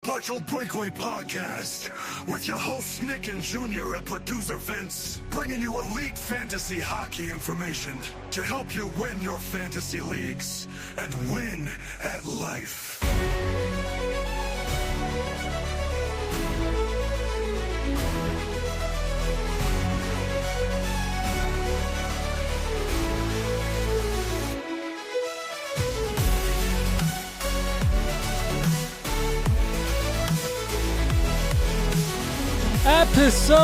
Partial Breakaway Podcast with your hosts Nick and Junior and producer Vince, bringing you elite fantasy hockey information to help you win your fantasy leagues and win at life. Episode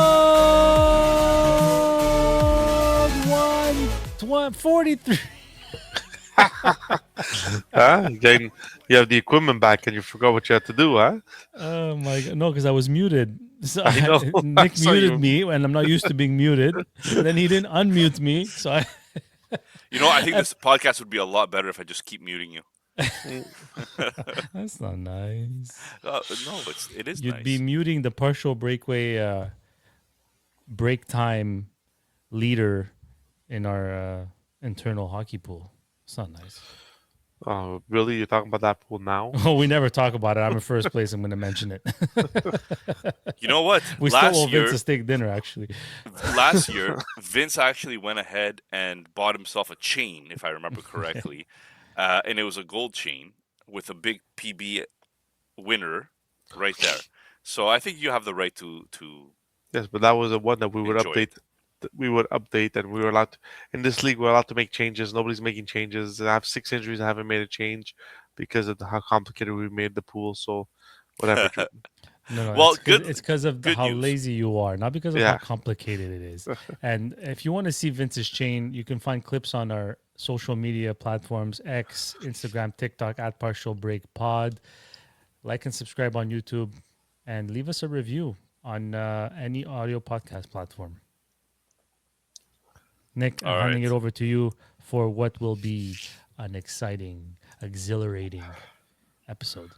143. You have the equipment back and you forgot what you had to do, huh? Oh my god! No, because I was muted. So I know. Nick So muted you- me, and I'm not used to being muted. Then he didn't unmute me, so I. I think this podcast would be a lot better if I just keep muting you. That's not nice. No, it is You'd nice. be muting the partial breakaway break time leader in our internal hockey pool. It's not nice. Oh, really? You're talking about that pool now? Oh, we never talk about it. I'm in first place. I'm going to mention it. You know what? We still owe Vince a steak dinner, actually. Last year, Vince actually went ahead and bought himself a chain, if I remember correctly, and it was a gold chain with a big PB winner right there. So I think you have the right to Yes, but that was the one that we would Enjoy update. We would update, and we were allowed to, in this league. We're allowed to make changes. Nobody's making changes. I have 6 injuries. I haven't made a change because of how complicated we made the pool. So, whatever. No, Well, it's because of good how news. lazy you are, not because of Yeah. how complicated it is. And if you want to see Vince's chain, you can find clips on our social media platforms: X, Instagram, TikTok at Partial Break Pod. Like and subscribe on YouTube, and leave us a review on any audio podcast platform. Nick, I'm All handing right. it over to you for what will be an exciting, exhilarating episode.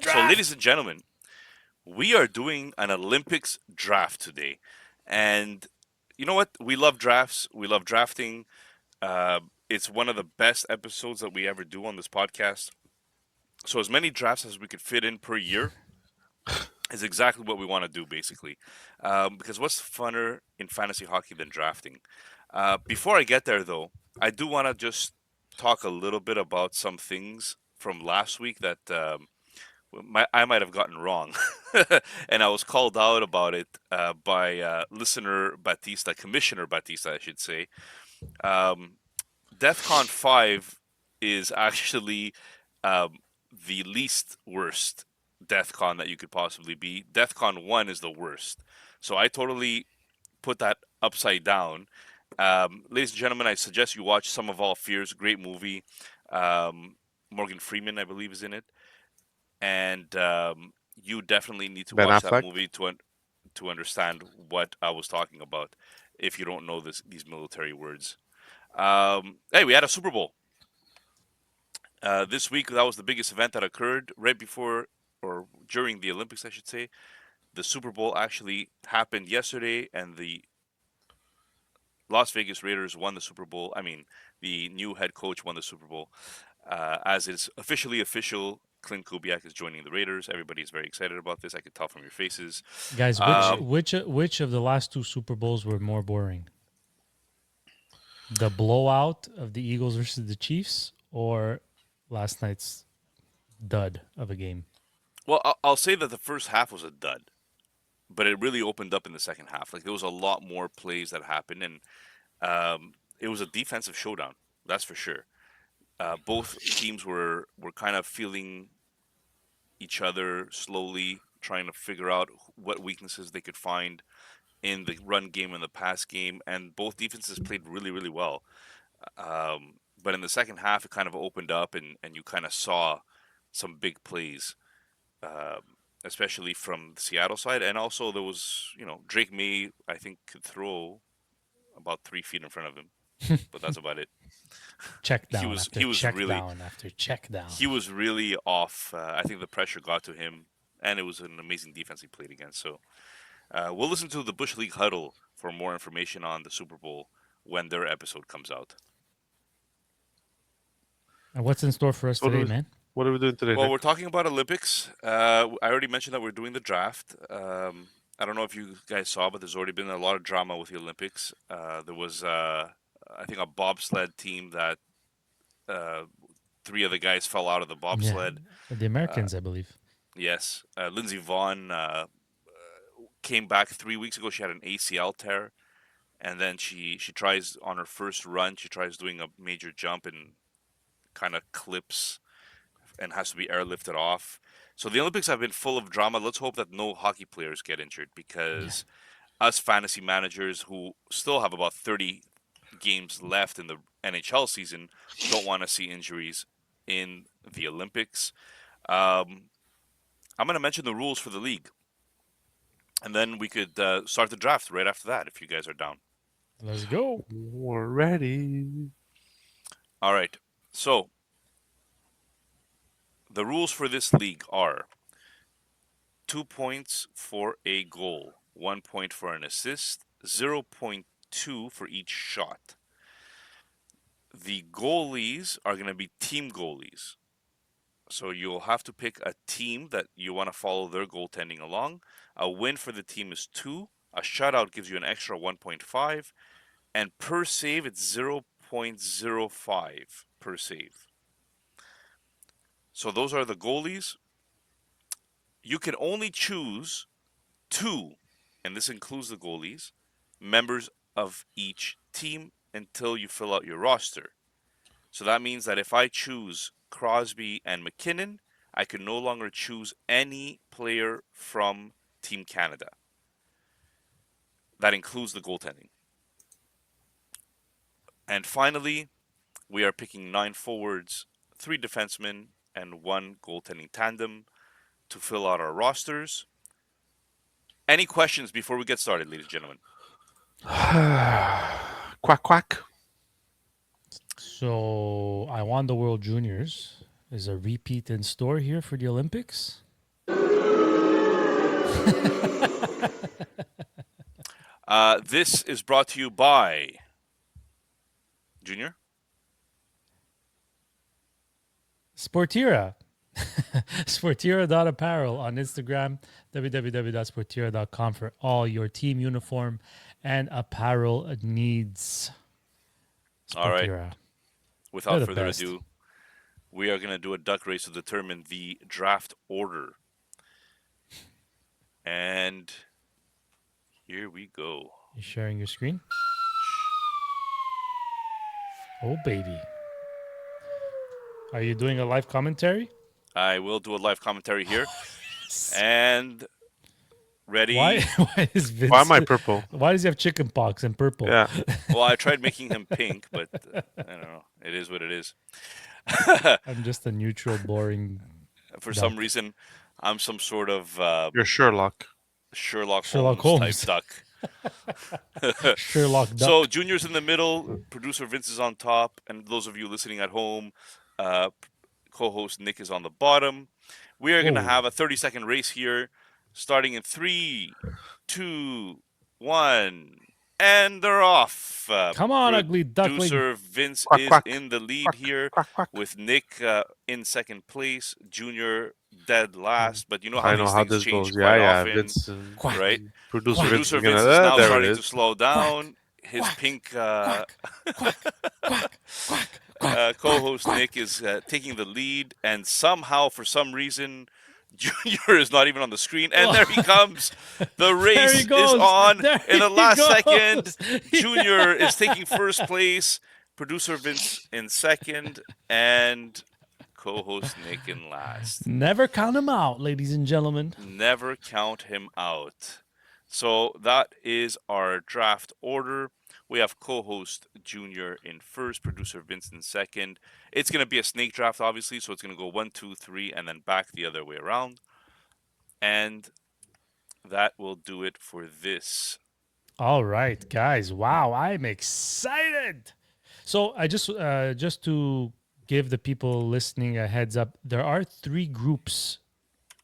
So, ladies and gentlemen, we are doing an Olympics draft today. And you know what? We love drafts. We love drafting. It's one of the best episodes that we ever do on this podcast. So, as many drafts as we could fit in per year is exactly what we want to do, basically. Because what's funner in fantasy hockey than drafting? Before I get there, though, I do want to just talk a little bit about some things from last week that I might have gotten wrong, and I was called out about it by listener Batista, Commissioner Batista, I should say. DEFCON 5 is actually the least worst DEFCON that you could possibly be. DEFCON 1 is the worst. So I totally put that upside down. Ladies and gentlemen, I suggest you watch Sum of All Fears. Great movie. Morgan Freeman, I believe, is in it. And you definitely need to Ben watch Affleck? that movie to understand what I was talking about if you don't know these military words. Hey, we had a Super Bowl. This week, that was the biggest event that occurred right before or during the Olympics, I should say. The Super Bowl actually happened yesterday, and the Las Vegas Raiders won the Super Bowl. I mean, the new head coach won the Super Bowl. As it's officially official, Clint Kubiak is joining the Raiders. Everybody's very excited about this. I could tell from your faces. Guys, which of the last two Super Bowls were more boring? The blowout of the Eagles versus the Chiefs, or last night's dud of a game? Well, I'll say that the first half was a dud, but it really opened up in the second half. Like, there was a lot more plays that happened, and it was a defensive showdown. That's for sure. Both teams were kind of feeling each other slowly, trying to figure out what weaknesses they could find in the run game and the pass game, and both defenses played really, really well. But in the second half, it kind of opened up, and you kind of saw some big plays, especially from the Seattle side. And also there was, Drake May, I think, could throw about 3 feet in front of him, but that's about it. Check down he was check really- down after check down. He was really off. I think the pressure got to him, and it was an amazing defense he played against. So we'll listen to the Bush League Huddle for more information on the Super Bowl when their episode comes out. And what's in store for us What today, was- man? What are we doing today, Well, Nick? we're talking about Olympics. I already mentioned that we're doing the draft. I don't know if you guys saw, but there's already been a lot of drama with the Olympics. There was, I think, a bobsled team that uh, three of the guys fell out of the Yeah, bobsled. the Americans, I believe. Yes, Lindsey Vaughn came back 3 weeks ago. She had an ACL tear, and then she tries on her first run. She tries doing a major jump and kind of clips and has to be airlifted off. So the Olympics have been full of drama. Let's hope that no hockey players get injured because us fantasy managers who still have about 30 games left in the NHL season don't want to see injuries in the Olympics. Um, I'm going to mention the rules for the league, and then we could start the draft right after that if you guys are down. Let's go. We're ready. All right. So the rules for this league are 2 points for a goal, 1 point for an assist, 0.2 for each shot. The goalies are going to be team goalies. So you'll have to pick a team that you want to follow their goaltending along. A win for the team is 2. A shutout gives you an extra 1.5. And per save, it's 0.05 per save. So those are the goalies. You can only choose 2, and this includes the goalies, members of each team until you fill out your roster. So that means that if I choose Crosby and McKinnon, I can no longer choose any player from Team Canada. That includes the goaltending. And finally, we are picking 9 forwards, 3 defensemen, and 1 goaltending tandem to fill out our rosters. Any questions before we get started, ladies and gentlemen? Quack, quack. So I won the World Juniors. Is a repeat in store here for the Olympics? This is brought to you by Junior. Sportira. Sportira.apparel on Instagram, www.sportira.com for all your team uniform and apparel needs. All right. Sportira. Without They're the further best. ado, we are going to do a duck race to determine the draft order. And here we go. You sharing your screen? Oh, baby. Are you doing a live commentary? I will do a live commentary here. And ready? Why is Vince? Why am I purple? Why does he have chicken pox and purple? Yeah. Well, I tried making him pink, but I don't know. It is what it is. I'm just a neutral, boring For duck. some reason, I'm some sort of You're Sherlock. Sherlock Sherlock Holmes type Holmes. duck. Sherlock duck. So Junior's in the middle, producer Vince is on top, and those of you listening at home, co-host Nick is on the bottom. We are going to Whoa. have a 30-second race here, starting in 3, 2, 1, and they're off. Come on, ugly duckling. Producer Vince Quack, is quack. in the lead Quack, here, quack, quack. with Nick in second place, Junior dead last. But you know how I these know how things this change goes. quite Yeah, yeah. often, Vince, Quack. right? producer Vince Producer is Vince gonna. is now there it starting is. to slow down. His Quack. pink Quack. co-host Nick is taking the lead, and somehow, for some reason, Junior is not even on the screen, and there he comes. The race he is goes. on There in the he last goes. second. Junior is taking first place, producer Vince in second, and co-host Nick in last. Never count him out, ladies and gentlemen. Never count him out. So that is our draft order. We have co-host Junior in first, producer Vince in second. It's going to be a snake draft, obviously, so it's going to go 1, 2, 3, and then back the other way around. And that will do it for this. All right, guys. Wow, I'm excited. So I just to give the people listening a heads up, there are 3 groups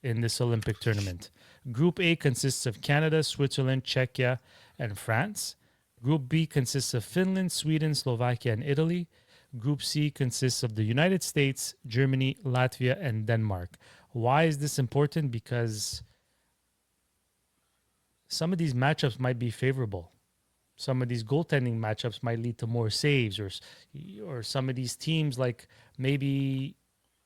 in this Olympic tournament. Group A consists of Canada, Switzerland, Czechia, and France. Group B consists of Finland, Sweden, Slovakia, and Italy. Group C consists of the United States, Germany, Latvia, and Denmark. Why is this important? Because some of these matchups might be favorable. Some of these goaltending matchups might lead to more saves, or some of these teams, like maybe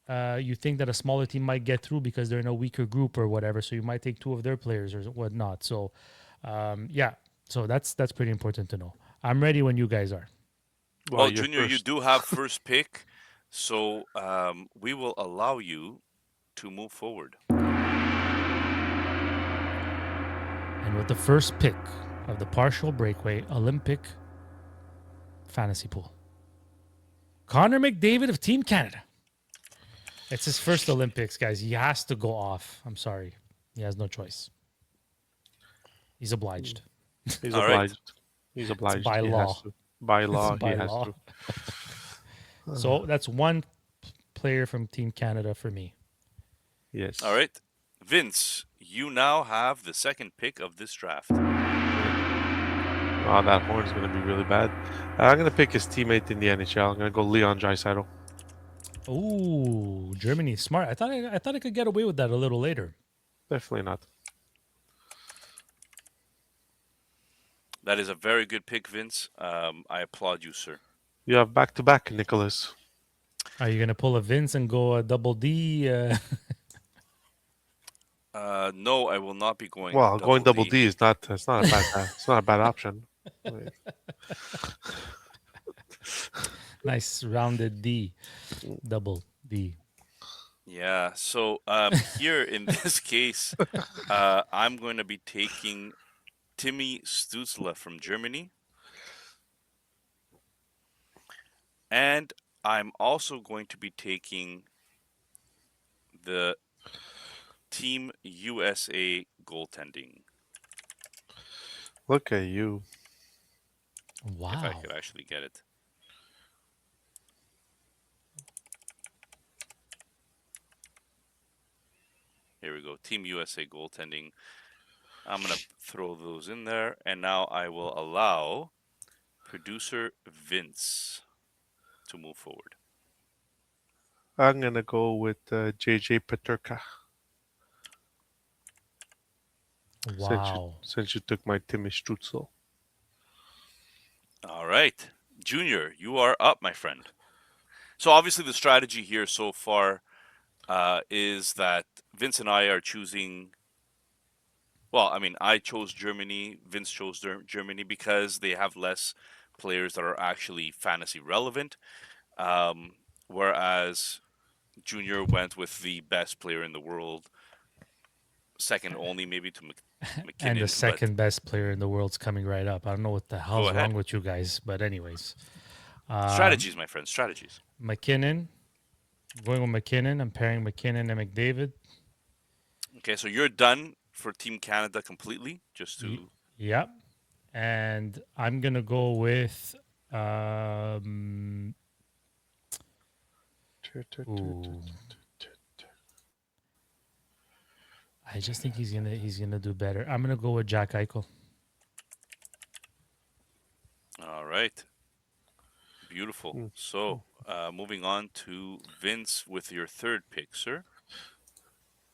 you think that a smaller team might get through because they're in a weaker group or whatever. So you might take two of their players or whatnot. So yeah, so that's pretty important to know. I'm ready when you guys are. Well, you're Junior, you first. do have first pick, so we will allow you to move forward. And with the first pick of the partial breakaway Olympic fantasy pool, Connor McDavid of Team Canada. It's his first Olympics, guys. He has to go off. I'm sorry. He has no choice. He's obliged. He's All right. obliged. He's obliged. by he law. has to. By law, by he has law. to. So that's one player from Team Canada for me. Yes. All right. Vince, you now have the second pick of this draft. Oh, that horn's going to be really bad. I'm going to pick his teammate in the NHL. I'm going to go Leon Draisaitl. Ooh, Germany, smart. I thought I could get away with that a little later. Definitely not. That is a very good pick, Vince. I applaud you, sir. You have back-to-back, Nicholas. Are you gonna pull a Vince and go a double D? No, I will not be going. Well, going double D is not. It's not a bad. It's not a bad option. Nice rounded D, double D. Yeah. So here in this case, I'm going to be taking Timmy Stutzle from Germany, and I'm also going to be taking the Team USA goaltending. Look at you. Wow. If I could actually get it. Here we go. Team USA goaltending. I'm going to throw those in there. And now I will allow producer Vince to move forward. I'm gonna go with JJ Peterka. Wow. Since you took my Timmy Strutzel. All right. Junior, you are up, my friend. So obviously the strategy here so far is that Vince and I are choosing. Well, I mean, I chose Germany. Vince chose Germany because they have less players that are actually fantasy relevant. Whereas Junior went with the best player in the world, second only maybe to McKinnon. And the second best player in the world's coming right up. I don't know what the hell's ahead. wrong with you guys, but anyways. Strategies, my friend, strategies. McKinnon. Going with McKinnon. I'm pairing McKinnon and McDavid. Okay, so you're done for Team Canada completely, just to... Yep. And I'm going to go with... ooh. I just think he's gonna do better. I'm gonna go with Jack Eichel. All right. Beautiful. So, moving on to Vince with your third pick, sir.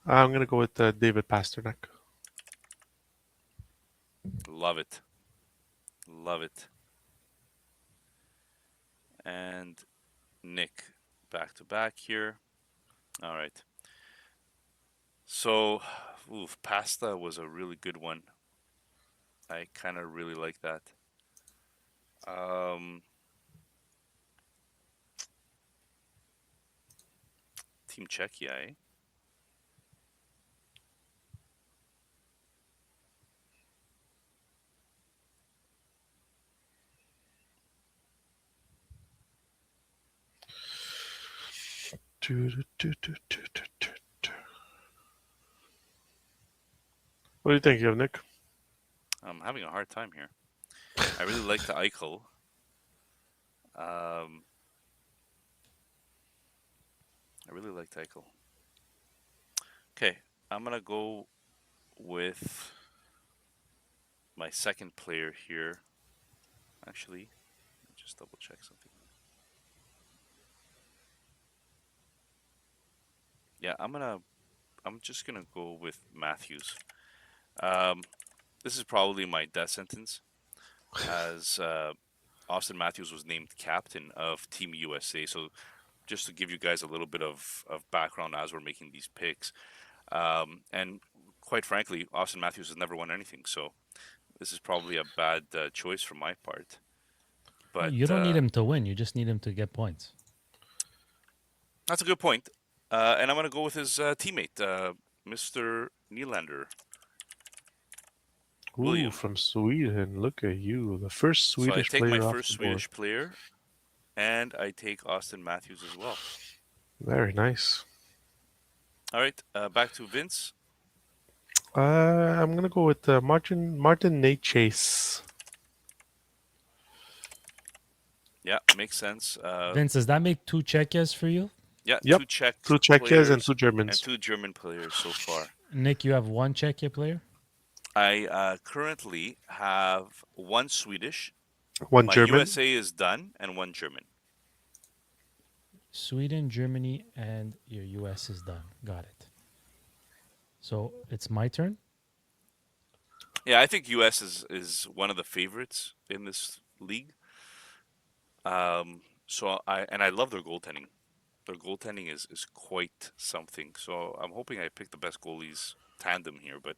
I'm gonna go with David Pasternak. Love it. Love it. And Nick, back to back here. All right. So, Pasta was a really good one. I kind of really like that. Team Czechia, eh? What do you think, Nick? I'm having a hard time here. I really like the Eichel. I really like Eichel. Okay, I'm gonna go with my second player here. Actually, let me just double check something. Yeah, I'm just gonna go with Matthews. Um, this is probably my death sentence, as Austin Matthews was named captain of Team USA. So just to give you guys a little bit of background as we're making these picks, and quite frankly, Austin Matthews has never won anything. So this is probably a bad choice from my part. But You don't need him to win. You just need him to get points. that's a good point. And I'm gonna go with his teammate, Mr. Nylander. Ooh, William. from Sweden. Look at you. The first So I Swedish take my player off first the board. Swedish player, and I take Austin Matthews as well. Very nice. All right, back to Vince. I'm gonna go with Martin Nate Chase. Yeah, makes sense. Vince, does that make 2 Czechias for you? Yeah, Yep, 2 Czech 2 Czechias players and 2 and Germans. 2 German players so far. Nick, you have 1 Czechia player? I currently have 1 Swedish, 1 my German. USA is done, and 1 German. Sweden, Germany, and your US is done. Got it. So it's my turn. Yeah, I think US is one of the favorites in this league. So I love their goaltending. Their goaltending is quite something. So I'm hoping I pick the best goalies tandem here, but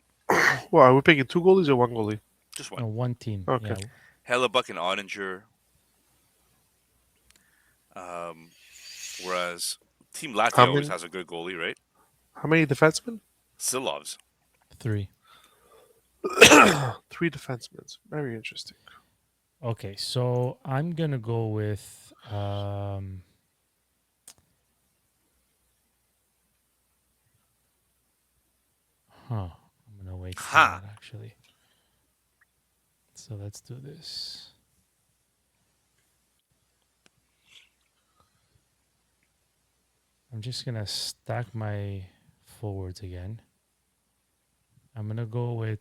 Well, are we picking 2 goalies or 1 goalie? just No, one. 1 team. Okay. Yeah. Hellebuck and Ottinger. Whereas Team Latvia How always many- has a good goalie, right? How many defensemen? Silovs. 3. 3 defensemen. Very interesting. Okay, so I'm gonna go with I'm gonna wait for Ha. that actually. So let's do this. I'm just gonna stack my forwards again. I'm gonna go with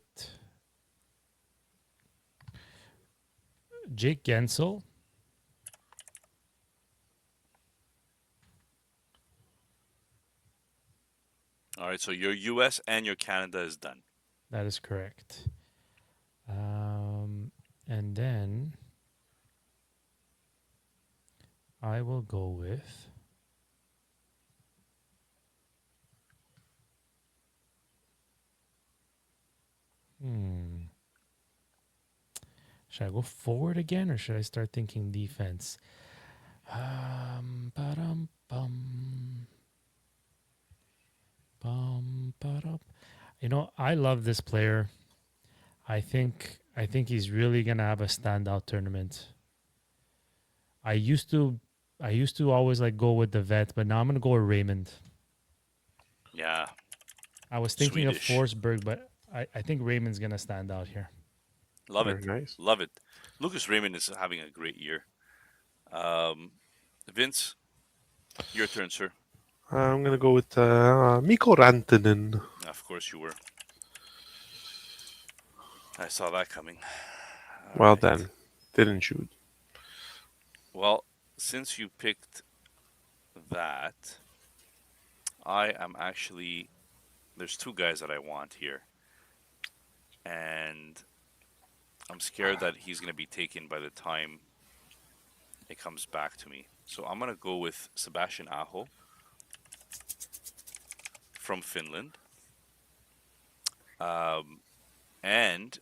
Jake Gensel. All right, so your US and your Canada is done. That is correct. And then I will go with Should I go forward again or should I start thinking defense? Ba-dum, bum. Bum, ba-dum. You know, I love this player. I think he's really gonna have a standout tournament. I used to always like go with the vet, but now I'm gonna go with Raymond. Yeah, I was thinking Swedish. of Forsberg, but I think Raymond's gonna stand out here. love Very it. nice. Love it. Lucas Raymond is having a great year. Vince, your turn, sir. I'm gonna go with Mikko Rantanen. Of course you were. I saw that coming. All Well right. done. Didn't shoot. Well, since you picked that, I am actually. There's 2 guys that I want here. And I'm scared that he's going to be taken by the time it comes back to me. So I'm going to go with Sebastian Aho from Finland. And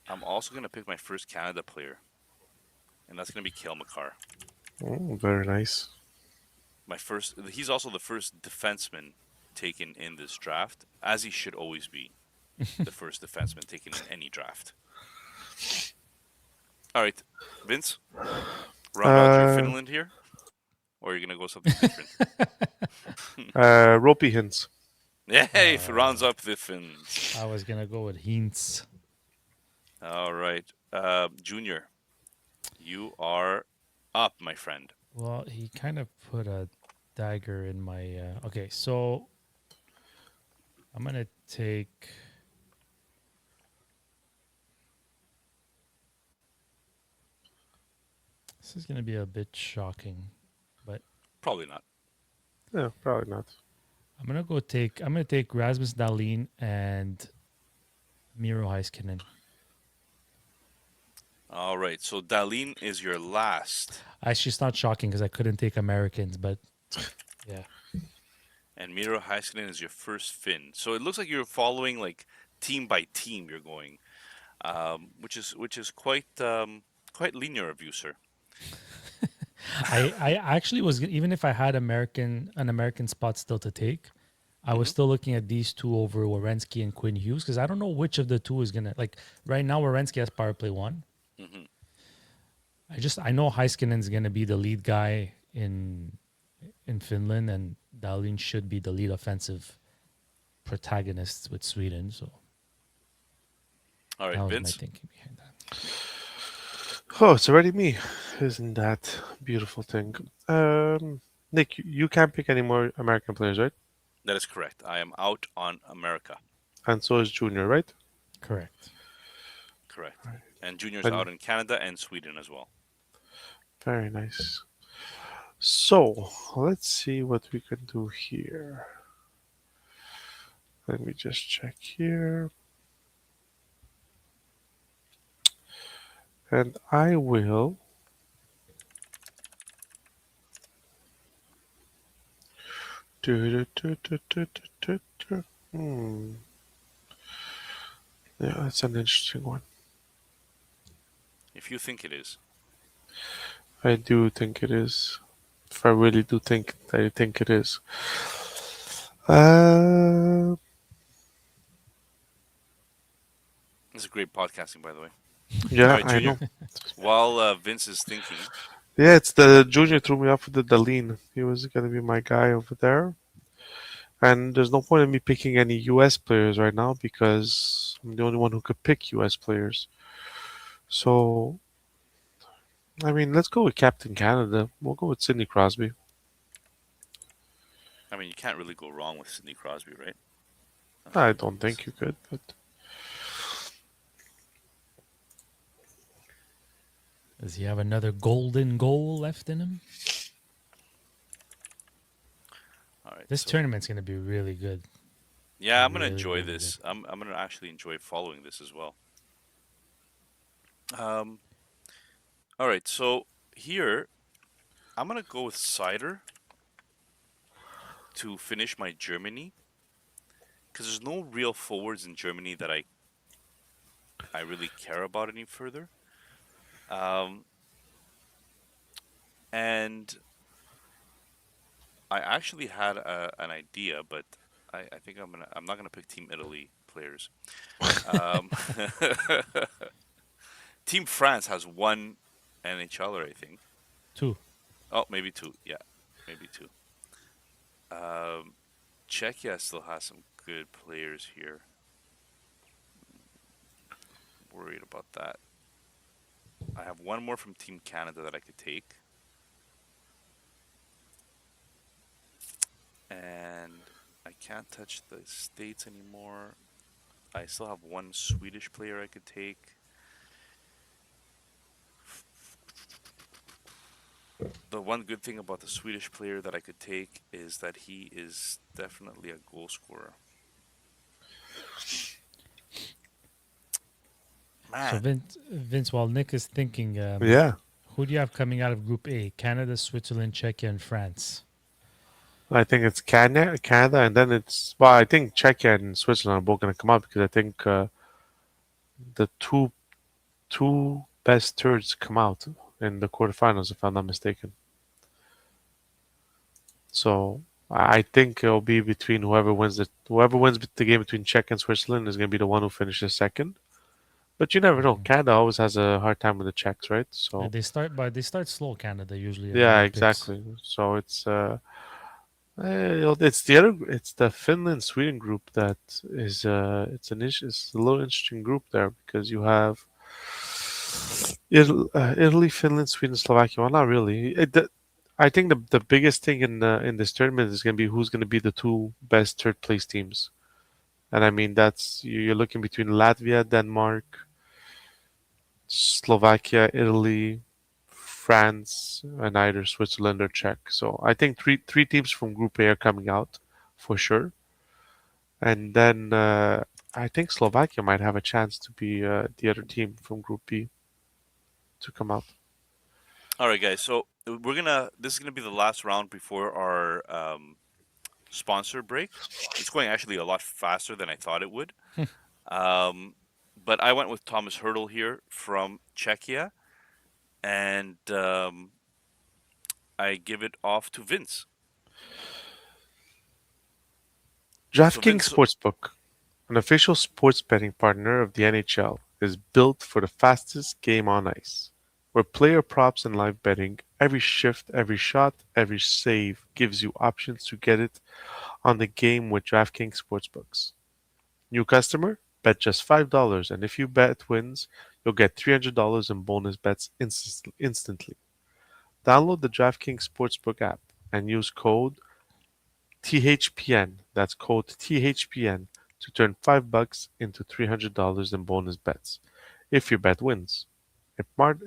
I'm also going to pick my first Canada player. And that's going to be Cale Makar. Oh, very nice. He's also the first defenseman taken in this draft, as he should always be the first defenseman taken in any draft. All right, Vince, round out your Finland here, or are you gonna go something different? Ropey Hints. Yeah, if it rounds up the Finns. I was gonna go with Hintz. All right, Junior, you are up, my friend. Well, he kind of put a dagger in my. Okay, so I'm gonna take. This is gonna be a bit shocking, but Probably not. Yeah, probably not. I'm gonna take Rasmus Dahlin and Miro Heiskanen. All right. So Darlene is your last, Actually, it's not shocking because I couldn't take Americans, but yeah. and Miro Heiskanen is your first Finn. So it looks like you're following like team by team. You're going, which is quite linear of you, sir. I actually was even if I had an American spot still to take, I was Mhm. still looking at these two over Wierenski and Quinn Hughes because I don't know which of the two is gonna like right now. Wierenski has power play one. Mhm. I know Heiskanen's gonna be the lead guy in Finland, and Dahlin should be the lead offensive protagonist with Sweden. So All right, that was my Vince. thinking behind that. Oh, it's already me. Isn't that beautiful thing? Nick, you can't pick any more American players, right? That is correct. I am out on America. And so is Junior, right? Correct. Correct. And Junior's And out in Canada and Sweden as well. very nice. So let's see what we can do here. Let me just check here. And I will. Hmm. Yeah, that's an interesting one. If you think it is. I do think it is. If I really do think, I think it is. Uh, This is great podcasting, by the way. All yeah, right, I Junior. know. While Vince is thinking, Yeah, it's the Junior threw me off with the Daleen. He was gonna be my guy over there. And there's no point in me picking any US players right now because I'm the only one who could pick US players. So, I mean, let's go with Captain Canada. We'll go with Sidney Crosby. I mean, you can't really go wrong with Sidney Crosby, right? I don't think you could, but Does he have another golden goal left in him? All right. This so, tournament's gonna be really good. yeah, I'm gonna Really, enjoy really this. I'm gonna actually enjoy following this as well. Um. All right. So here, I'm gonna go with Cider to finish my Germany because there's no real forwards in Germany that I really care about any further. Um. And I actually had an idea, but I think I'm not gonna pick Team Italy players. Um, Team France has one NHLer, I think. Two. Oh, maybe two. Yeah, maybe two. Um, Czechia still has some good players here. Worried about that. I have one more from Team Canada that I could take, and I can't touch the states anymore. I still have one Swedish player I could take. The one good thing about the Swedish player that I could take is that he is definitely a goal scorer. So Man, Vince, while Nick is thinking, yeah, who do you have coming out of Group A? Canada, Switzerland, Czechia, and France. I think it's Canada, and then it's well, I think Czechia and Switzerland are both going to come out because I think the two best thirds come out in the quarterfinals, if I'm not mistaken. So I think it'll be between whoever wins the game between Czech and Switzerland is going to be the one who finishes second. But you never know. Canada always has a hard time with the Czechs, right? So They start slow. Canada usually at the yeah, Olympics. exactly. So it's the Finland Sweden group that is it's a little interesting group there because you have Italy, Finland, Sweden, Slovakia. Well, not really. I think the biggest thing in this tournament is going to be who's going to be the two best third place teams, and I mean that's you're looking between Latvia, Denmark, Slovakia, Italy, France, and either Switzerland or Czech. So I think three teams from Group A are coming out. for sure. And then I think Slovakia might have a chance to be the other team from Group B to come out. All right, guys. So this is gonna be the last round before our sponsor break. It's going actually a lot faster than I thought it would. Um, but I went with Thomas Hurdle here from Czechia, and I give it off to Vince. So DraftKings Vince, Sportsbook, an official sports betting partner of the NHL, is built for the fastest game on ice. Where player props and live betting, every shift, every shot, every save gives you options to get it on the game with DraftKings Sportsbooks. New customer? Bet just $5, and if you bet wins, you'll get $300 in bonus bets instantly. Download the DraftKings Sportsbook app and use code THPN, that's code THPN, to turn $5 into $300 in bonus bets if your bet wins.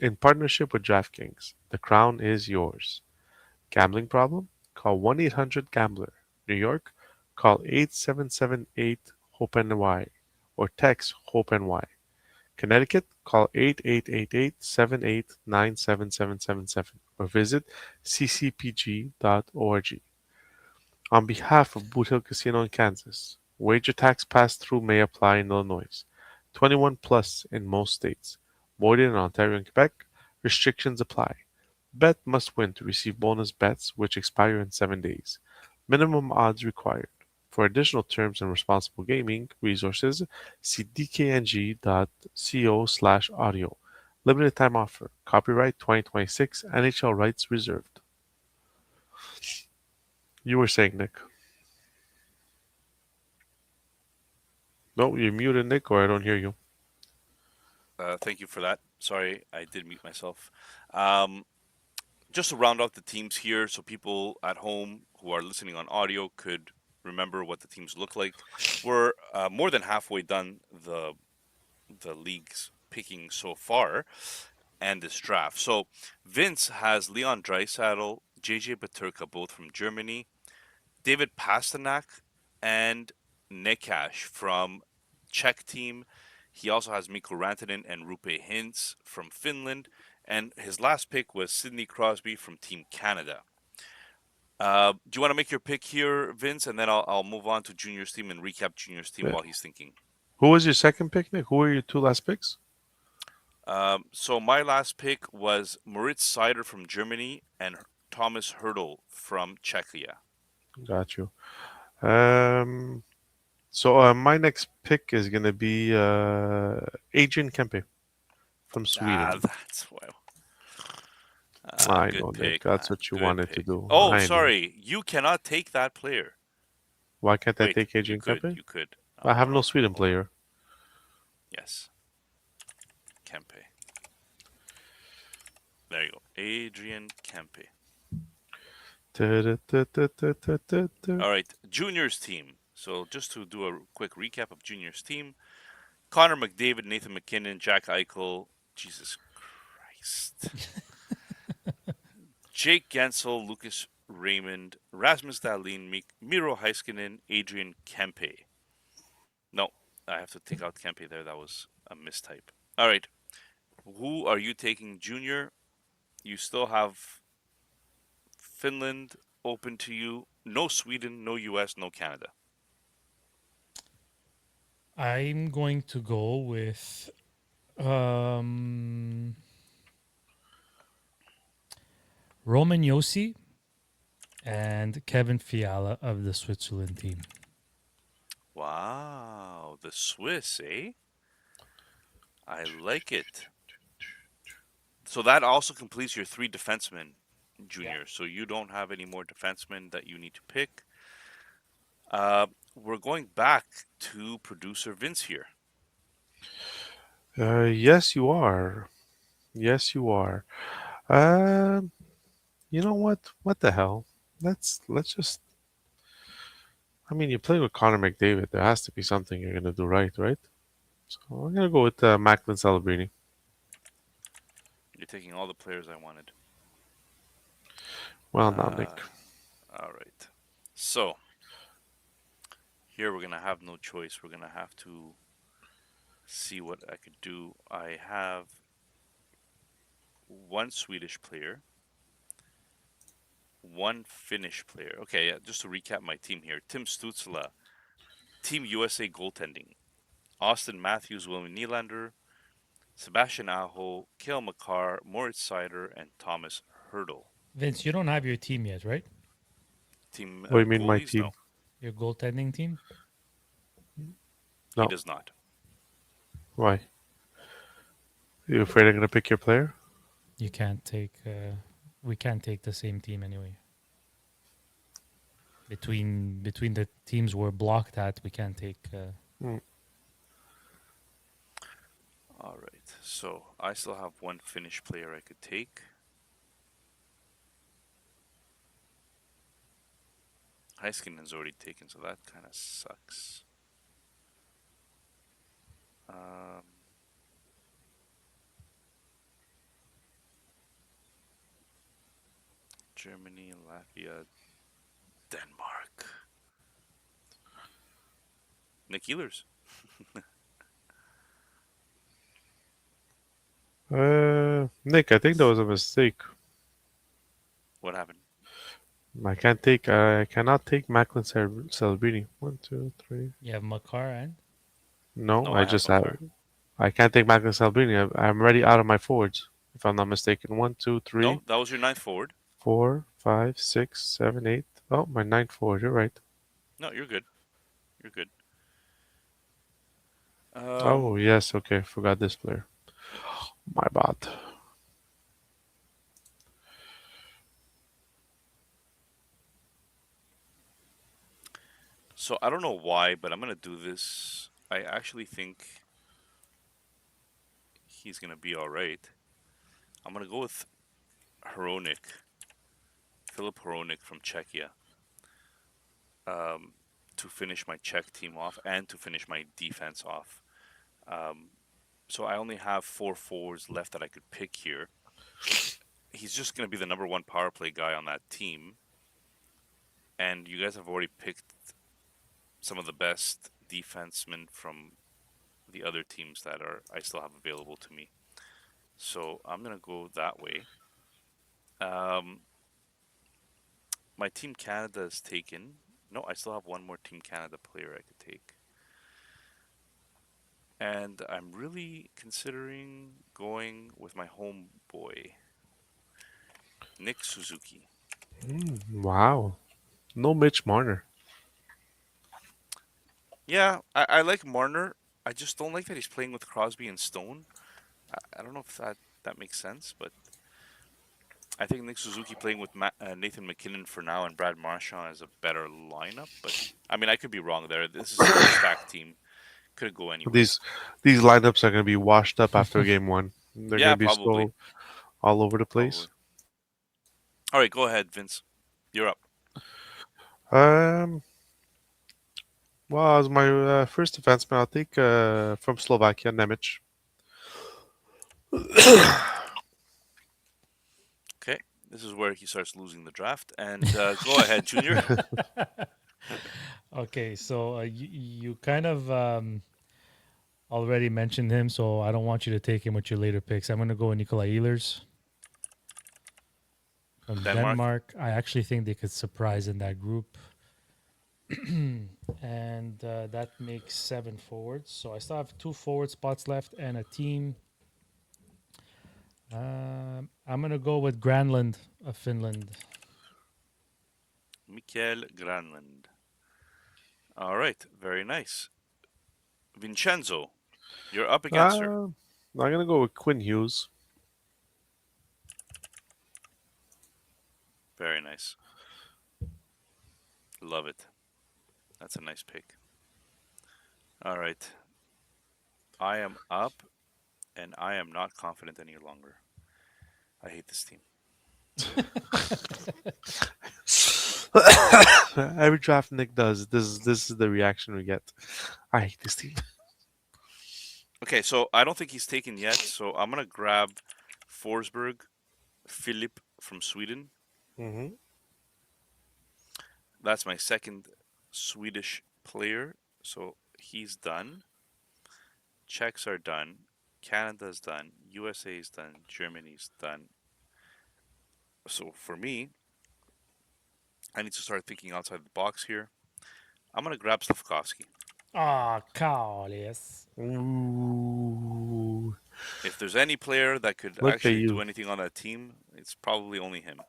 In partnership with DraftKings, the crown is yours. Gambling problem? Call 1-800-GAMBLER. New York? Call 8778-HOPE-NY or text HOPE-NY. Connecticut? Call 888-78977777 or visit ccpg.org. On behalf of Boot Hill Casino in Kansas, wager tax pass-through may apply in Illinois. 21 plus in most states. Voided in Ontario and Quebec. Restrictions apply. Bet must win to receive bonus bets which expire in 7 days. Minimum odds required. For additional terms and responsible gaming resources, see dkng.co/audio. Limited time offer. Copyright 2026. NHL rights reserved. You were saying, Nick. No, you're muted, Nick, or I don't hear you. thank you for that. Sorry, I did mute myself. Um, just to round out the teams here, so people at home who are listening on audio could remember what the teams look like. We're more than halfway done the league's picking so far and this draft. So Vince has Leon Draisaitl, JJ Peterka, both from Germany, David Pasternak, and Nekash from Czech team. He also has Mikko Rantanen and Rupe Hintz from Finland. And his last pick was Sidney Crosby from Team Canada. Do you want to make your pick here, Vince? And then I'll move on to Junior's team and recap Junior's team Yeah. while he's thinking. Who was your second pick, Nick? Who were your two last picks? So my last pick was Moritz Seider from Germany and Thomas Hurdle from Czechia. Got you. So my next pick is gonna be Adrian Kempe from Sweden. That's well. I good know, pick, Nick. That's man. what you Good wanted to pick. do. Oh, I know. sorry. You cannot take that player. Why can't I Wait, take you Adrian could. Kempe? You could. I have no Sweden player. Yes. Kempe. There you go. Adrian Kempe. All right. Junior's team. So just to do a quick recap of Junior's team. Connor McDavid, Nathan McKinnon, Jack Eichel. Jesus Christ. Jake Gensel, Lucas Raymond, Rasmus Dahlin, Miro Heiskanen, Adrian Kempe. No, I have to take out Kempe there. That was a mistype. All right. Who are you taking, Junior? You still have Finland open to you. No Sweden, no US, no Canada. I'm going to go with Roman Yossi and Kevin Fiala of the Switzerland team. Wow, the Swiss, eh? I like it. So that also completes your 3 defensemen, Junior. Yeah. So you don't have any more defensemen that you need to pick. We're going back to producer Vince here. Yes, you are. Yes, you are. You know what? What the hell? Let's just. I mean, you play with Connor McDavid. There has to be something you're gonna do right? So I'm gonna go with Macklin Celebrini. You're taking all the players I wanted. Well, now, Nick. All right. So Here we're gonna have no choice. We're gonna have to see what I could do. I have one Swedish player, one Finnish player. Okay, yeah, just to recap my team here: Tim Stutzla, Team USA goaltending; Austin Matthews, William Nylander, Sebastian Aho, Kale McCarr, Moritz Seider, and Thomas Hurdle. Vince, you don't have your team yet, right? Team What do you mean, my goalies? team? No, Your goaltending team? he No. does not. Why? You afraid I'm gonna pick your player? You can't take. We can't take the same team anyway. Between the teams we're blocked at, we can't take. All right, so I still have one Finnish player I could take. Heiskinen's already taken, so that kind of sucks. Germany, Latvia, Denmark. Nick Ehlers. Nick, I think that was a mistake. What happened? I cannot take Macklin Celebrini. 1, 2, 3. You have Makar and No, No, I I have just Makar. I can't take Macklin Celebrini. I'm already out of my forwards, if I'm not mistaken. 1, 2, 3, No, that was your ninth forward. 4, 5, 6, 7, 8. Oh, my ninth forward. You're right. No, you're good. You're good. Oh, yes. Okay. Forgot this player. My bad. So I don't know why, but I'm gonna do this. I actually think he's gonna be all right. I'm gonna go with Hronik, Philip Hronik from Czechia, to finish my Czech team off and to finish my defense off. So I only have 4 forwards left that I could pick here. He's just gonna be the number 1 power play guy on that team, and you guys have already picked some of the best defensemen from the other teams that I still have available to me. So I'm gonna go that way. My Team Canada is taken. No, I still have one more Team Canada player I could take. And I'm really considering going with my homeboy, Nick Suzuki. Wow. No Mitch Marner. Yeah, I like Marner. I just don't like that he's playing with Crosby and Stone. I don't know if that makes sense, but I think Nick Suzuki playing with Nathan McKinnon for now and Brad Marchand is a better lineup. But I mean, I could be wrong there. This is a stacked team. Could go anywhere. These lineups are going to be washed up after game 1. They're Yeah, going to be probably. so all over the place. Probably. All right, go ahead, Vince. You're up. Well, as my first defenseman, I'll take from Slovakia, Nemec. Okay, this is where he starts losing the draft. And go ahead, Junior. Okay, so you kind of already mentioned him, so I don't want you to take him with your later picks. I'm going to go with Nikolai Ehlers from Denmark. I actually think they could surprise in that group. And that makes 7 forwards. So I still have 2 forward spots left and a team. I'm going to go with Granlund of Finland. Mikael Granlund. All right, very nice. Vincenzo, you're up against her. I'm going to go with Quinn Hughes. Very nice. Love it. That's a nice pick. All right. I am up, and I am not confident any longer. I hate this team. Every draft Nick does, this is the reaction we get. I hate this team. Okay, so I don't think he's taken yet, so I'm going to grab Forsberg, Philip from Sweden. Mm-hmm. That's my second Swedish player. So he's done. Czechs are done. Canada's done. USA's done. Germany's done. So for me, I need to start thinking outside the box here. I'm gonna grab Slavkovsky. Ah, Kaulius. Ooh, If there's any player that could look at actually do you. anything on that team, it's probably only him.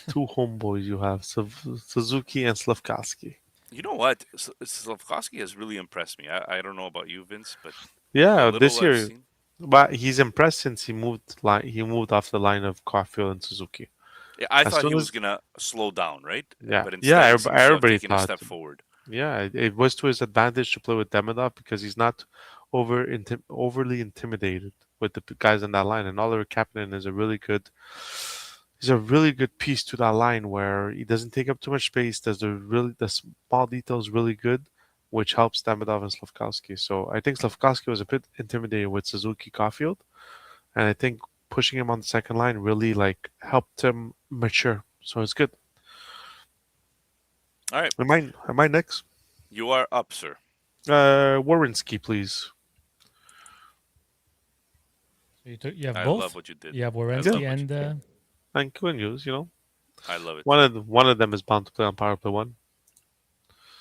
Two homeboys you have, Suzuki and Slavkovsky. You know what? Slavkovsky has really impressed me. I don't know about you, Vince, but the Yeah, this little I've year, seen. but he's impressed since he moved off the line of Caulfield and Suzuki. Yeah, I As thought he soon was as gonna slow down, right? yeah, But yeah, instead, he seems to have everybody taken a thought step forward. yeah, it was to his advantage to play with Demidov because he's not overly intimidated with the guys on that line. And Oliver Kapanen is a really good. He's a really good piece to that line where he doesn't take up too much space. Does the small details really good, which helps Demidov and Slavkovsky. So I think Slavkovsky was a bit intimidated with Suzuki Caulfield, and I think pushing him on the second line really like helped him mature. So it's good. All right, Am I next? you are up, sir. Warrenski, please. You have I both? love what you did. You have I love Werenski what you and did. And Quinus, you know. I love it. One of them is bound to play on power play one.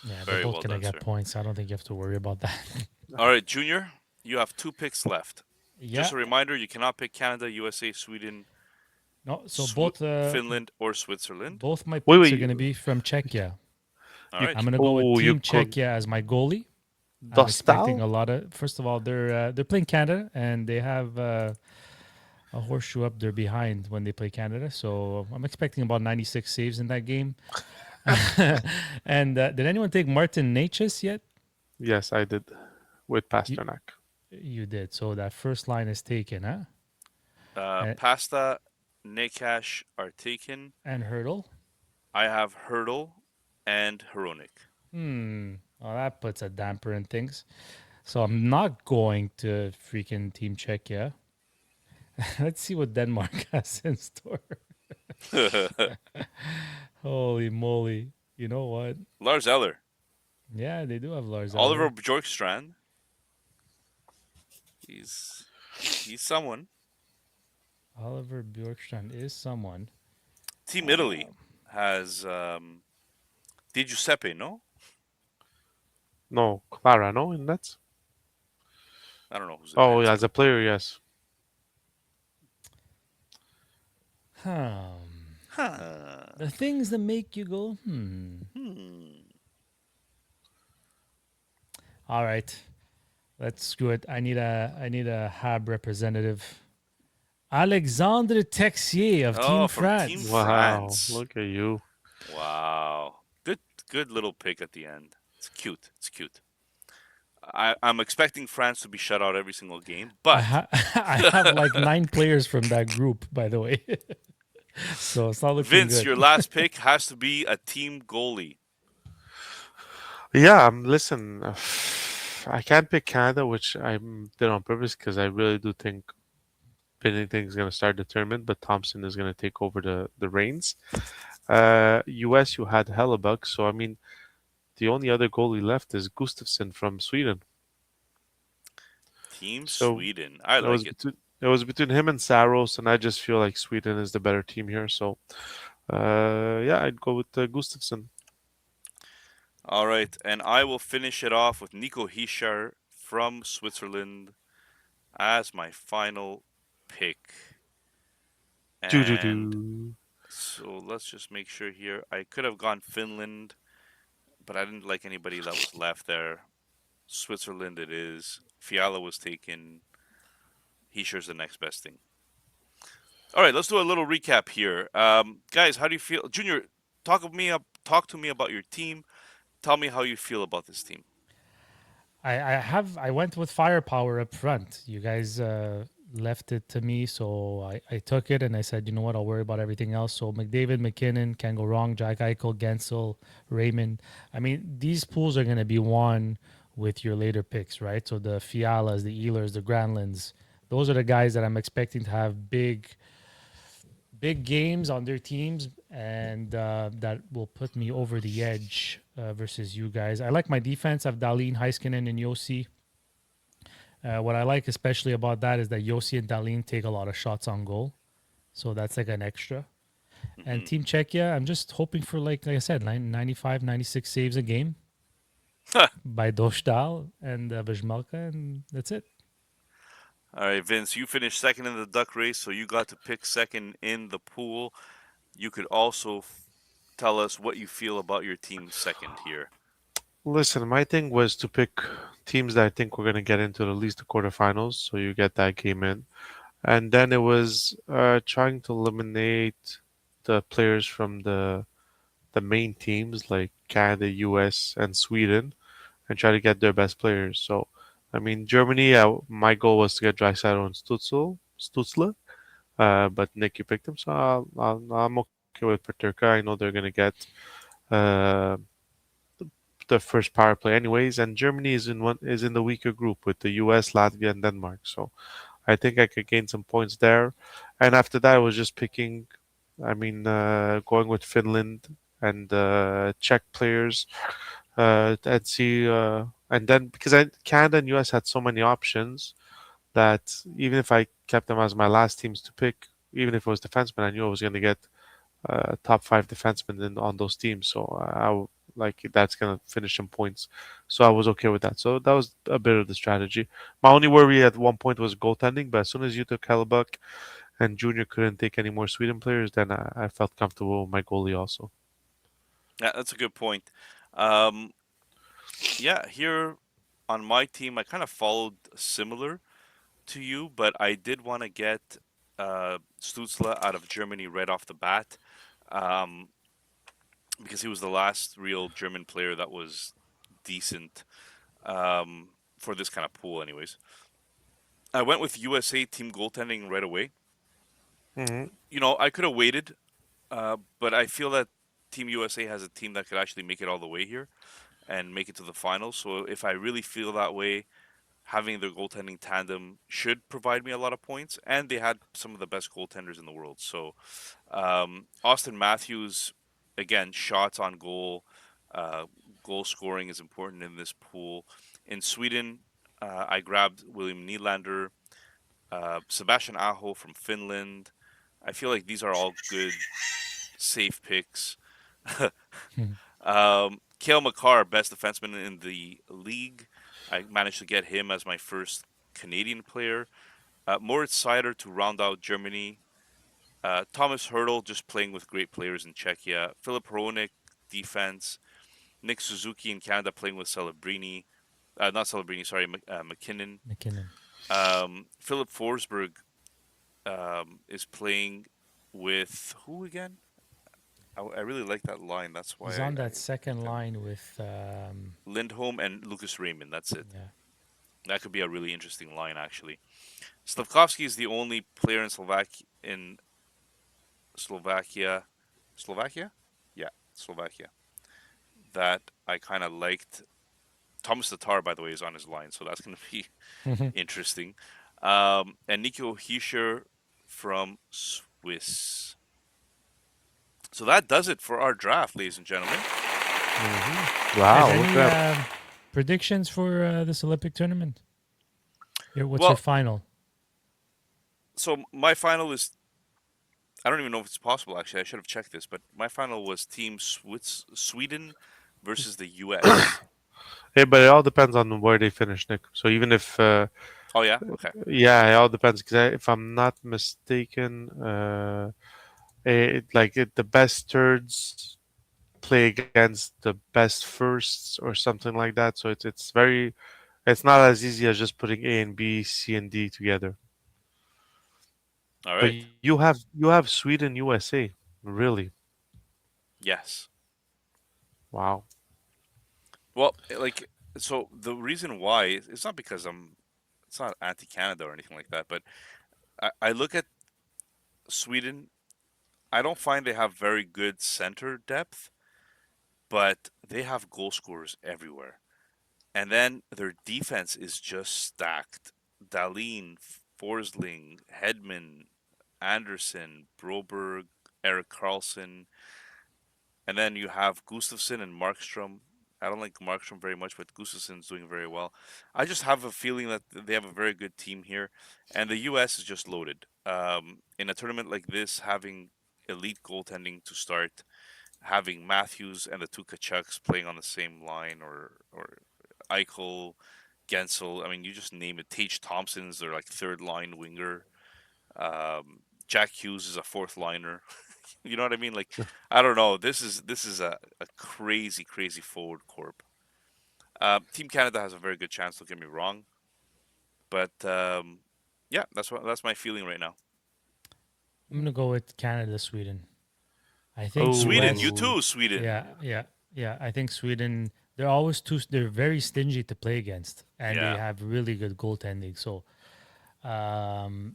yeah, they're Very both well gonna done, get sir. points. I don't think you have to worry about that. All right, Junior, you have 2 picks left. yeah. Just a reminder: you cannot pick Canada, USA, Sweden, No, so both Finland, or Switzerland. both my Wait, picks are wait. gonna be from Czechia. All right. I'm gonna go with Oh, you Team Czechia as my goalie. I'm expecting Dostal? a lot of. First of all, they're playing Canada and they have a horseshoe up their behind when they play Canada. So I'm expecting about 96 saves in that game. And did anyone take Martin Natchez yet? Yes, I did. With You, Pasternak. you did. So that first line is taken, huh? And, Pasta, Nekash are taken. and Hurdle. I have Hurdle and Hronik. Well, that puts a damper in things. So I'm not going to freaking Team Czechia. Let's see what Denmark has in store. Holy moly. You know what? Lars Eller, Yeah, they do have Lars Oliver Eller. Bjorkstrand. He's someone. Oliver Bjorkstrand is someone. Team Italy has Di Giuseppe, no? No, Clara, no, in nets? I don't know who's in Oh, that yeah, team. as a player, yes. The things that make you go, All right. Let's screw it. I need a Hab representative. Alexandre Texier of Team from Team France. Wow, France. look at you. Wow. Good little pick at the end. It's cute. It's cute. I'm expecting France to be shut out every single game, but I have like 9 players from that group, by the way. So it's not looking Vince, good. your last pick has to be a team goalie. Yeah, listen, I can't pick Canada, which I did on purpose because I really do think Binnington's going to start the tournament, but Thompson is going to take over the reins. US, you had Hellebuck, so I mean, the only other goalie left is Gustafsson from Sweden. Team So Sweden. I it was like it. it was between him and Saros, and I just feel like Sweden is the better team here. So, yeah, I'd go with Gustafsson. All right, and I will finish it off with Nico Hischier from Switzerland as my final pick. And Doo-doo-doo. so let's just make sure here. I could have gone Finland, but I didn't like anybody that was left there. Switzerland it is. Fiala was taken. Hischier's the next best thing. All right, let's do a little recap here. Guys, how do you feel? Junior, talk to me about your team. Tell me how you feel about this team. I went with firepower up front. You guys left it to me, so I took it and I said, you know what, I'll worry about everything else. So McDavid, McKinnon can't go wrong. Jack Eichel, Gensel, Raymond. I mean, these pools are going to be won with your later picks, right? So the Fialas, the Ehlers, the Granlunds, those are the guys that I'm expecting to have big games on their teams, and that will put me over the edge versus you guys. I like my defense. I have Darlene, Heiskanen, and Yossi. What I like especially about that is that Yossi and Darlene take a lot of shots on goal. So that's like an extra. And Hmm. Team Czechia, I'm just hoping for, like I said, 95, 96 saves a game by Doshtal and Vizhmalka, and that's it. All right, Vince, you finished second in the duck race, so you got to pick second in the pool. You could also tell us what you feel about your team second here. Listen, my thing was to pick teams that I think we're going to get into at least the quarterfinals, so you get that game in. And then it was trying to eliminate the players from the main teams like Canada, US, and Sweden, and try to get their best players. So, I mean, Germany, my goal was to get Draisaitl and Stutzle, but Nick, you picked them, so I'm okay with Paterka. I know they're going to get uh, the first power play anyways, and Germany is in the weaker group with the US, Latvia, and Denmark. So I think I could gain some points there. And after that, I was just picking, going with Finland and Czech players and see. And then because Canada and US had so many options that even if I kept them as my last teams to pick, even if it was defensemen, I knew I was going to get top five defensemen on those teams. So like that's gonna finish in points. So I was okay with that. So that was a bit of the strategy. My only worry at one point was goaltending, but as soon as you took Hellebuck and Junior couldn't take any more Sweden players, then I felt comfortable with my goalie also. Yeah, that's a good point. Um, yeah, here on my team, I kind of followed similar to you, but I did want to get Stutzla out of Germany right off the bat, um, because he was the last real German player that was decent, for this kind of pool, anyways. I went with USA team goaltending right away. Hmm. I could have waited, but I feel that Team USA has a team that could actually make it all the way here and make it to the finals. So if I really feel that way, having their goaltending tandem should provide me a lot of points. And they had some of the best goaltenders in the world. So Austin Matthews, again, shots on goal, uh, goal scoring is important in this pool. In Sweden, I grabbed William Nylander, Sebastian Aho from Finland. I feel like these are all good, safe picks. Kale McCarr, best defenseman in the league. I managed to get him as my first Canadian player. Moritz Seider to round out Germany. Thomas Hurdle just playing with great players in Czechia. Philip Hronik, defense. Nick Suzuki in Canada playing with Celebrini. Not Celebrini, sorry, McKinnon. McKinnon. Philip Forsberg is playing with who again? I really like that line. That's why He's I on that picked second him. line with, Lindholm and Lucas Raymond. That's it. yeah. That could be a really interesting line, actually. Slavkovsky is the only player in Slovakia, Slovakia, yeah, Slovakia, that I kind of liked. Thomas Tatar, by the way, is on his line, so that's going to be interesting. And Nico Hischer from Swiss. So that does it for our draft, ladies and gentlemen. Guys, Wow, look any at that. predictions for this Olympic tournament? What's your Well, final? so my final is, I don't even know if it's possible, actually. I should have checked this, but my final was Team Sweden versus the US. Hey, but it all depends on where they finish, Nick. So even if Oh, yeah? Okay. yeah, it all depends. Because if I'm not mistaken, the best thirds play against the best firsts or something like that. So it's not as easy as just putting A and B, C and D together. All But right. you have Sweden, USA, really? Yes. Wow. Well, so the reason why, it's not because it's not anti-Canada or anything like that, but I look at Sweden. I don't find they have very good center depth, but they have goal scorers everywhere. And then their defense is just stacked. Dahlin, Forsling, Hedman, Anderson, Broberg, Eric Carlson. And then you have Gustafsson and Markstrom. I don't like Markstrom very much, but Gustafsson's doing very well. I just have a feeling that they have a very good team here, and the U.S. is just loaded. In a tournament like this, having elite goaltending to start, having Matthews and the two Kachucks playing on the same line, or Eichel, Gensel. I mean, you just name it. Tage Thompson's their like third line winger. Jack Hughes is a fourth liner. You know what I mean? Like, I don't know. This is a crazy, crazy forward corp. Team Canada has a very good chance. Don't get me wrong, but yeah, that's my feeling right now. I'm gonna go with Canada, Sweden. I think Sweden, you US. Oh, too, Sweden. Yeah. I think Sweden. They're always too. They're very stingy to play against, and they Yeah, have really good goaltending. So,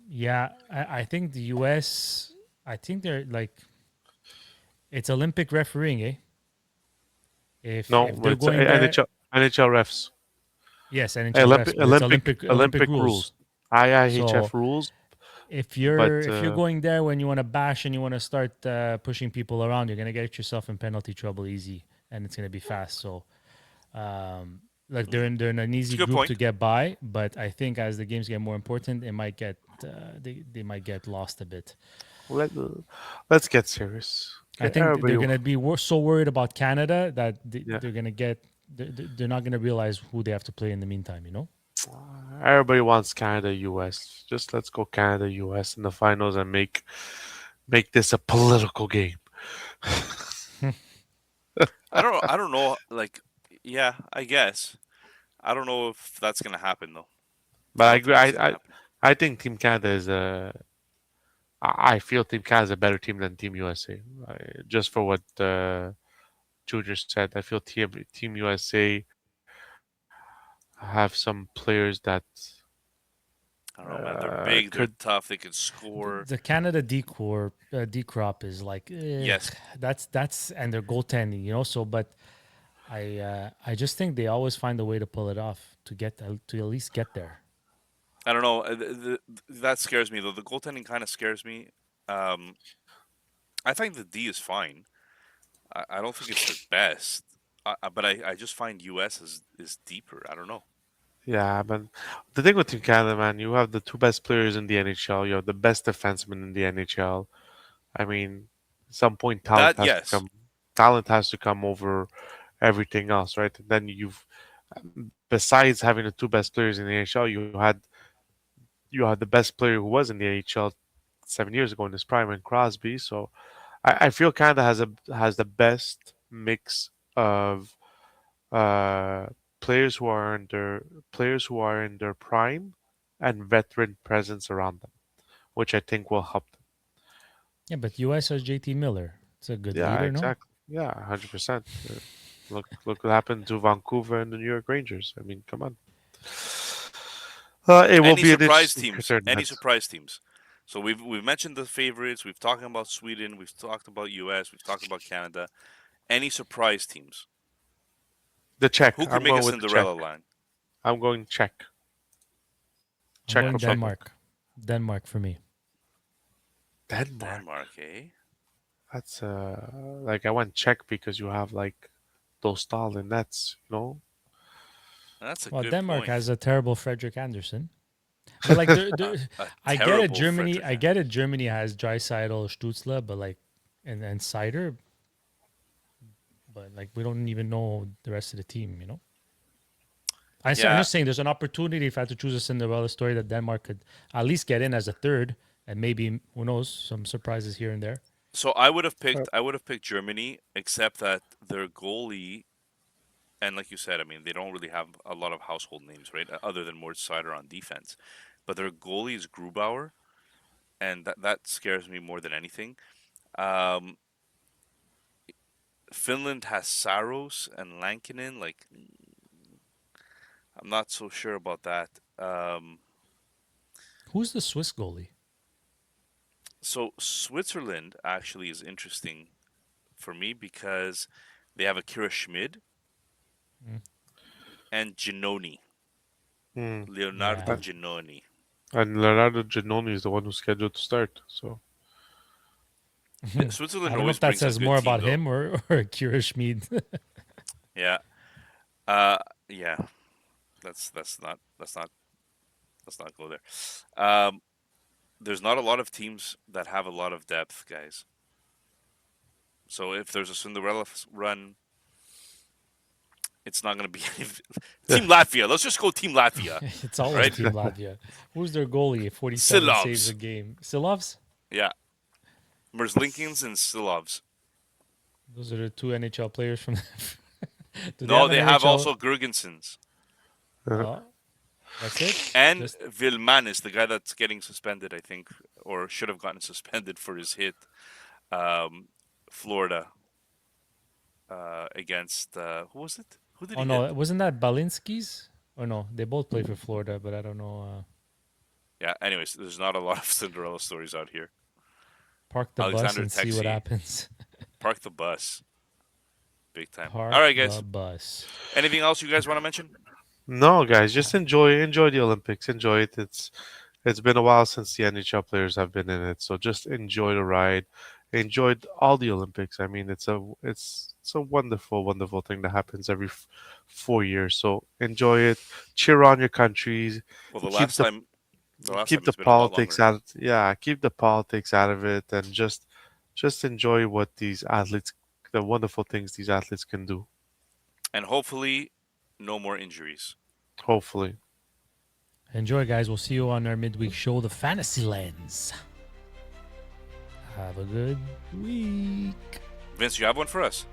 yeah, I think the US. I think they're like it's Olympic refereeing, eh? no, If but they're it's going there, NHL refs. yes, NHL refs, but it's Olympic Olympic rules. rules. IIHF So rules, if but you're going there when you want to bash and you want to start pushing people around, you're gonna get yourself in penalty trouble easy, and it's gonna be fast. So, like they're in an it's a easy good group to point. get by, but I think as the games get more important, it might get they might get lost a bit. let, let's get serious. I Okay, think everybody. they're gonna be so worried about Canada that Yeah, they're gonna get they're not gonna realize who they have to play in the meantime. You know. everybody wants Canada, US. Just let's go Canada, US in the finals and make this a political game. I don't know. Like, yeah, I guess. I don't know if that's gonna happen though. But I I don't agree. think it's gonna happen. I think Team Canada is a. I feel Team Canada is a better team than Team USA. Just for what Junior said, I feel Team USA have some players that I don't know, man. They're big. They're could. tough. They can score. The Canada D crop is like Yes, that's and their goaltending, you know. So, but I just think they always find a way to pull it off to get to at least get there. I don't know. That scares me though. The goaltending kind of scares me. Um, I think the D is fine. I don't think it's the best, but I just find US is deeper. I don't know. Yeah, but the thing with Team Canada, man, you have the two best players in the NHL. You have the best defenseman in the NHL. I mean, at some point, That yes, talent has to come over everything else, right? And then besides having the two best players in the NHL, you had the best player who was in the NHL 7 years ago in his prime, and Crosby. So I feel Canada has the best mix of uh, players who are in their prime and veteran presence around them, which I think will help them. Yeah, but US has JT Miller. It's a good Yeah, leader, no? exactly. Yeah, 100%. Look what happened to Vancouver and the New York Rangers. I mean, come on. It will any be an surprise interesting teams? Any tournament. surprise teams? So we've mentioned the favorites. We've talked about Sweden. We've talked about US. We've talked about Canada. Any surprise teams? The Czech. Who could I'm make a going with the Czech. Cinderella line? I'm going Czech. I'm Czech going Republic. Denmark. Denmark for me. Denmark. Denmark, eh? That's like I went Czech because you have like those Stalin nets, you know. That's a Well, good Denmark point. has a terrible Frederick Anderson. But like, A I get it. terrible Germany, Frederick I get it. Germany has Dreisaitl, Stutzla, but like, and Cider, but like, we don't even know the rest of the team. You know, I'm Yeah. just saying, there's an opportunity if I had to choose a Cinderella story that Denmark could at least get in as a third, and maybe who knows, some surprises here and there. So I would have picked Germany, except that their goalie, and like you said, I mean they don't really have a lot of household names, right? Other than Moritz Seider on defense, but their goalie is Grubauer, and that scares me more than anything. Um, Finland has Saros and Lankinen. Like I'm not so sure about that. Who's the Swiss goalie? So Switzerland actually is interesting for me because they have Akira Schmid Mm. and Giannoni, Hmm. Leonardo Yeah, And Giannoni. Leonardo Giannoni is the one who's scheduled to start. So I Switzerland don't know always if that brings a says good more team, about though. him or Kira Schmid. Yeah. Yeah. Let's not go there. There's not a lot of teams that have a lot of depth, guys. So if there's a Cinderella run, it's not going to be Team Latvia. Let's just go Team Latvia. It's always Right? Team Latvia. Who's their goalie? 47 saves Silovs. a game. Silovs? Yeah. Merzlinkins and Silovs. Those are the two NHL players from. Do No, an they have NHL? also Gergensons. Oh, that's it. And Just- Vilmanis, the guy that's getting suspended, I think, or should have gotten suspended for his hit. Florida against who was it? Who did oh he no, hit? wasn't that Balinski's? Or no, they both play for Florida, but I don't know. Yeah. Anyways, there's not a lot of Cinderella stories out here. Park the Alexander bus and see what Texie. happens. Park the bus. Big time. Park All right, guys. the bus. Anything else you guys want to mention? No, guys, just enjoy the Olympics. Enjoy it. It's been a while since the NHL players have been in it, so just enjoy the ride. Enjoy all the Olympics. I mean, it's a wonderful thing that happens every 4 years. So enjoy it. Cheer on your countries. Well, the Keep last the- time Keep the it's been a lot politics longer. out. Yeah, keep the politics out of it, and just enjoy what these athletes, the wonderful things these athletes can do. And hopefully, no more injuries. Hopefully. Enjoy, guys. We'll see you on our midweek show, The Fantasy Lens. Have a good week. Vince, you have one for us?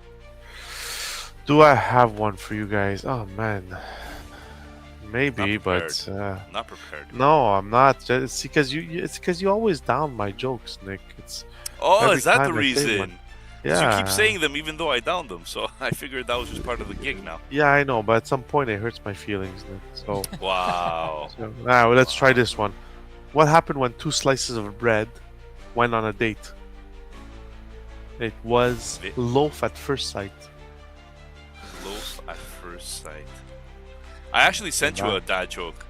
Do I have one for you guys? Oh man, maybe, Not but Not prepared. no, I'm not. It's because you always down my jokes, Nick. It's Oh, every is that the time I say reason? one. 'Cause Yeah, you keep saying them even though I downed them, so I figured that was just part of the gig now. yeah, I know, but at some point it hurts my feelings, Nick. So, Wow. well, let's try this one. What happened when two slices of bread went on a date? It was Vi- loaf at first sight. Loaf at first sight. I actually sent you a dad joke.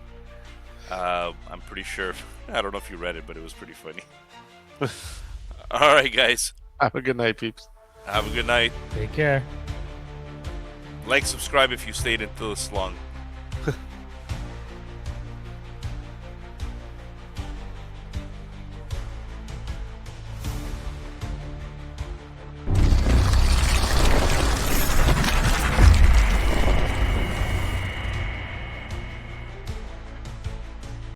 I'm pretty sure. I don't know if you read it, but it was pretty funny. All right, guys. Have a good night, peeps. Have a good night. Take care. Like, subscribe if you stayed until this long.